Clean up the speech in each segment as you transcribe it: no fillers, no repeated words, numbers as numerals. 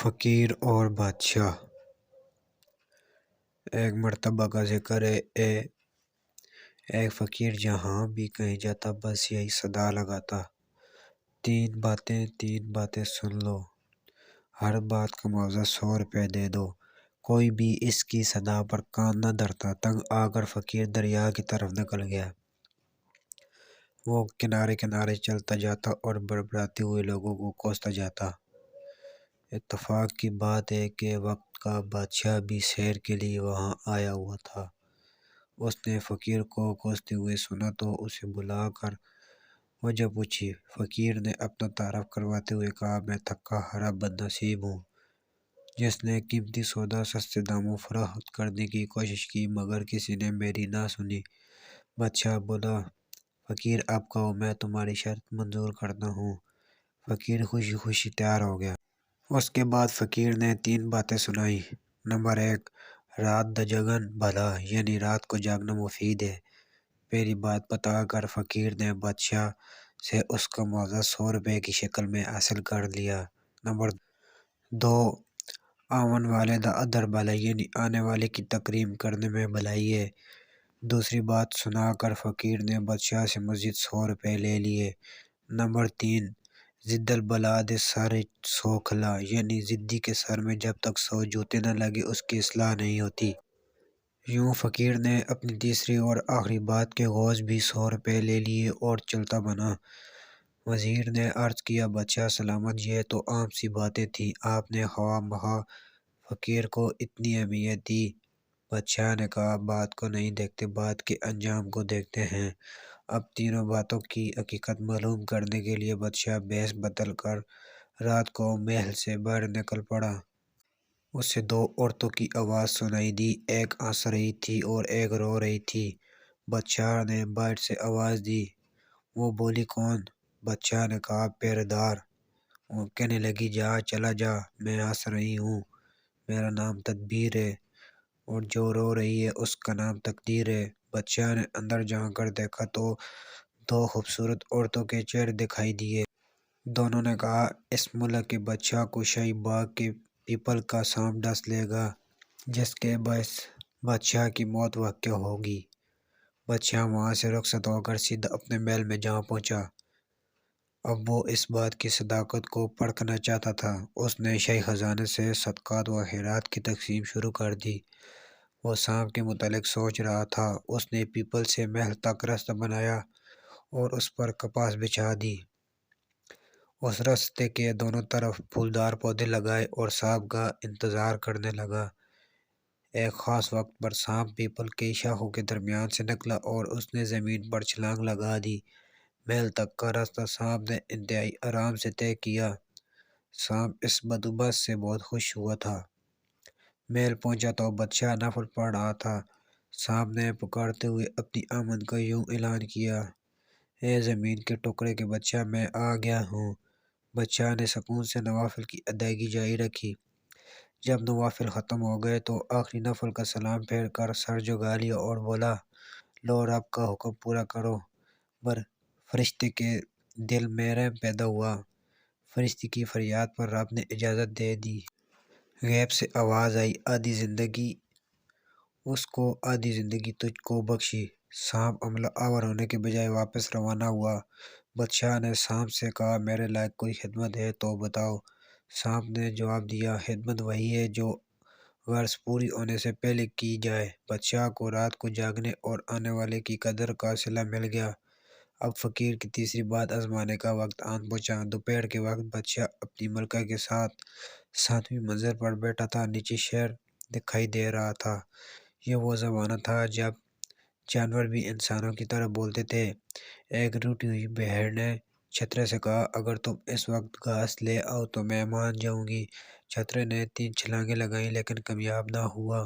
فقیر اور بادشاہ۔ ایک مرتبہ کا ذکر ہے، ایک فقیر جہاں بھی کہیں جاتا بس یہی صدا لگاتا، تین باتیں سن لو، ہر بات کا معاوضہ 100 روپے دے دو۔ کوئی بھی اس کی صدا پر کان نہ دھرتا۔ تنگ آ کر فقیر دریا کی طرف نکل گیا۔ وہ کنارے کنارے چلتا جاتا اور بڑبڑاتے ہوئے لوگوں کو کوستا جاتا۔ اتفاق کی بات ہے کہ وقت کا بادشاہ بھی سیر کے لیے وہاں آیا ہوا تھا۔ اس نے فقیر کو کوستے ہوئے سنا تو اسے بلا کر وجہ پوچھی۔ فقیر نے اپنا تعارف کرواتے ہوئے کہا، میں تھکا ہارا بد نصیب ہوں جس نے قیمتی سودا سستے داموں فروخت کرنے کی کوشش کی مگر کسی نے میری نہ سنی۔ بادشاہ بولا، فقیر اب کہو، میں تمہاری شرط منظور کرتا ہوں۔ فقیر خوشی خوشی تیار ہو گیا۔ اس کے بعد فقیر نے 3 باتیں سنائیں۔ نمبر 1، رات دا جگن بھلا، یعنی رات کو جاگنا مفید ہے۔ پہلی بات بتا کر فقیر نے بادشاہ سے اس کا معاوضہ 100 روپے کی شکل میں حاصل کر لیا۔ نمبر 2، آون والے دا ادر بھلا، یعنی آنے والے کی تکریم کرنے میں بھلائی ہے۔ دوسری بات سنا کر فقیر نے بادشاہ سے مزید 100 روپے لے لیے۔ نمبر 3، ضد البلا دے سر سو کھلا، یعنی ضدی کے سر میں جب تک 100 جوتے نہ لگے اس کی اصلاح نہیں ہوتی۔ یوں فقیر نے اپنی تیسری اور آخری بات کے عوض بھی 100 روپے لے لیے اور چلتا بنا۔ وزیر نے عرض کیا، بادشاہ سلامت، یہ تو عام سی باتیں تھیں، آپ نے خواہ مخواہ فقیر کو اتنی اہمیت دی۔ بادشاہ نے کہا، بات کو نہیں دیکھتے، بات کے انجام کو دیکھتے ہیں۔ اب تینوں باتوں کی حقیقت معلوم کرنے کے لیے بادشاہ بھیس بدل کر رات کو محل سے باہر نکل پڑا۔ اسے 2 عورتوں کی آواز سنائی دی، ایک ہنس رہی تھی اور ایک رو رہی تھی۔ بادشاہ نے باہر سے آواز دی، وہ بولی کون؟ بادشاہ نے کہا، پہرے دار۔ وہ کہنے لگی، جا چلا جا، میں ہنس رہی ہوں، میرا نام تدبیر ہے، اور جو رو رہی ہے اس کا نام تقدیر ہے۔ بادشاہ نے اندر جھانک کر دیکھا تو 2 خوبصورت عورتوں کے چہرے دکھائی دیے۔ دونوں نے کہا، اس ملک کے بادشاہ کو شاہی باغ کے پیپل کا سانپ ڈس لے گا جس کے باعث بادشاہ کی موت واقع ہوگی۔ بادشاہ وہاں سے رخصت ہو کر سیدھا اپنے محل میں جا پہنچا۔ اب وہ اس بات کی صداقت کو پرکھنا چاہتا تھا۔ اس نے شاہی خزانے سے صدقات و خیرات کی تقسیم شروع کر دی۔ وہ سانپ کے متعلق سوچ رہا تھا۔ اس نے پیپل سے محل تک راستہ بنایا اور اس پر کپاس بچھا دی۔ اس راستے کے دونوں طرف پھولدار پودے لگائے اور سانپ کا انتظار کرنے لگا۔ ایک خاص وقت پر سانپ پیپل کے شاخوں کے درمیان سے نکلا اور اس نے زمین پر چھلانگ لگا دی۔ محل تک کا راستہ سانپ نے انتہائی آرام سے طے کیا۔ سانپ اس بندوبست سے بہت خوش ہوا تھا۔ محل پہنچا تو بادشاہ نفل پڑھ رہا تھا۔ سانپ نے پکارتے ہوئے اپنی آمد کا یوں اعلان کیا، اے زمین کے ٹکڑے کے بادشاہ، میں آ گیا ہوں۔ بادشاہ نے سکون سے نوافل کی ادائیگی جاری رکھی۔ جب نوافل ختم ہو گئے تو آخری نفل کا سلام پھیر کر سر جھکا لیا اور بولا، لو رب کا حکم پورا کرو۔ فرشتے کے دل میں رحم پیدا ہوا۔ فرشتے کی فریاد پر رب نے اجازت دے دی۔ غیب سے آواز آئی، آدھی زندگی اس کو، آدھی زندگی تجھ کو بخشی۔ سانپ عملہ آور ہونے کے بجائے واپس روانہ ہوا۔ بادشاہ نے سانپ سے کہا، میرے لائق کوئی خدمت ہے تو بتاؤ۔ سانپ نے جواب دیا، خدمت وہی ہے جو غرض پوری ہونے سے پہلے کی جائے۔ بادشاہ کو رات کو جاگنے اور آنے والے کی قدر کا صلہ مل گیا۔ اب فقیر کی تیسری بات آزمانے کا وقت آن پہنچا۔ دوپہر کے وقت بادشاہ اپنی ملکہ کے ساتھ 7ویں منزل پر بیٹھا تھا۔ نیچے شہر دکھائی دے رہا تھا۔ یہ وہ زمانہ تھا جب جانور بھی انسانوں کی طرح بولتے تھے۔ ایک روٹھی ہوئی بھیڑ نے چھترے سے کہا، اگر تم اس وقت گھاس لے آؤ تو میں مان جاؤں گی۔ چھترے نے 3 چھلانگیں لگائیں لیکن کامیاب نہ ہوا۔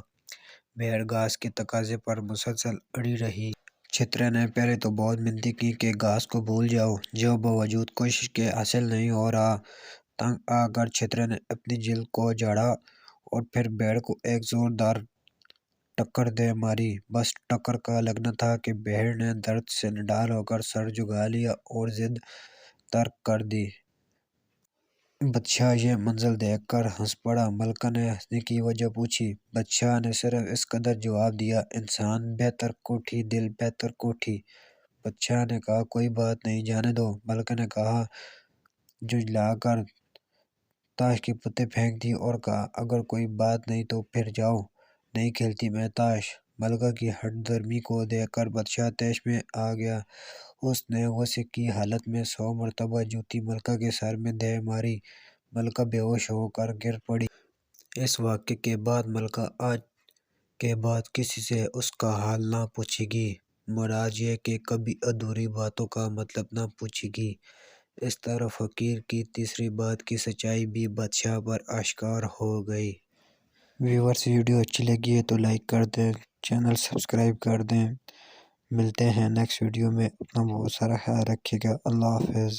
بھیڑ گھاس کے تقاضے پر مسلسل اڑی رہی۔ چھترے نے پہلے تو بہت منتیں کی کہ گھاس کو بھول جاؤ، جو باوجود کوشش کے حاصل نہیں ہو رہا۔ تنگ آ کر چھترے نے اپنی جلد کو جھاڑا اور پھر بھیڑ کو ایک زوردار ٹکر دے ماری۔ بس ٹکر کا لگنا تھا کہ بھیڑ نے درد سے نڈال ہو کر سر جھکا لیا اور ضد ترک کر دی۔ بادشاہ یہ منظر دیکھ کر ہنس پڑا۔ ملکہ نے ہنسنے کی وجہ پوچھی۔ بادشاہ نے صرف اس قدر جواب دیا، انسان بہتر کوٹھی دل بہتر کوٹھی۔ بادشاہ نے کہا کوئی بات نہیں، جانے دو۔ ملکہ نے کہا جھنجلا کر تاش کے پتے پھینک دی اور کہا اگر کوئی بات نہیں تو پھر جاؤ، نہیں کھیلتی میں تاش۔ ملکہ کی ہٹ درمی کو دیکھ کر بادشاہ طیش میں آ گیا۔ اس نے غصے کی حالت میں 100 مرتبہ جوتی ملکہ کے سر میں دے ماری۔ ملکہ بے ہوش ہو کر گر پڑی۔ اس واقعے کے بعد ملکہ آج کے بعد کسی سے اس کا حال نہ پوچھے گی، مراد یہ کہ کبھی ادھوری باتوں کا مطلب نہ پوچھے گی۔ اس طرح فقیر کی تیسری بات کی سچائی بھی بادشاہ پر آشکار ہو گئی۔ ویورز ویڈیو اچھی لگی ہے تو لائک کر دیں، چینل سبسکرائب کر دیں۔ ملتے ہیں نیکسٹ ویڈیو میں، اپنا بہت سارا خیال رکھیے گا۔ اللہ حافظ۔